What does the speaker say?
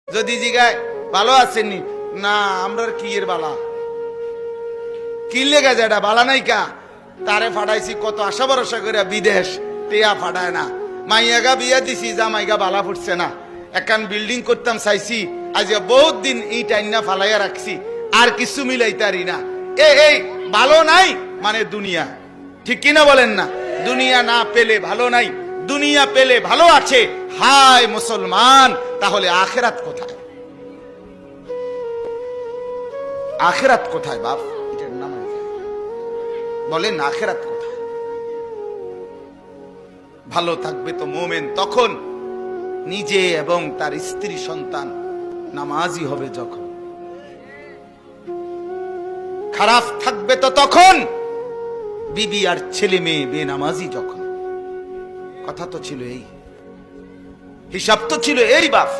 যদি জিগায় ভালো আছেননি, না আমরা কি এর বালা কি লেগে যায়, বালা নাই কা তারে ফাটাইছি কত আশা ভরসা করে বিদেশ, টেয়া ফাটায় না। মাইয়াগা বিয়া দিছি, যা মাইগা বালা ফুটছে না। একান বিল্ডিং করতাম চাইছি, আজ বহুত দিন এই টাইনা ফালাইয়া রাখছি, আর কিছু মিলাইতারি না। এই ভালো নাই মানে দুনিয়া, ঠিক কিনা বলেন না? দুনিয়া না পেলে ভালো নাই, দুনিয়া পেলে ভালো আছে। হায় মুসলমান, তাহলে আখেরাত কোথায়? আখেরাত কোথায় বাপ? এটার নাম বলেন, আখেরাত কোথায়? ভালো থাকবে তো মোমেন তখন নিজে এবং তার স্ত্রী সন্তান নামাজি হবে যখন। খারাপ থাকবে তো তখন বিবি আর ছেলে মেয়ে বেনামাজি যখন। কথা তো ছিল এই, হিসাব তো ছিল এই বাপ।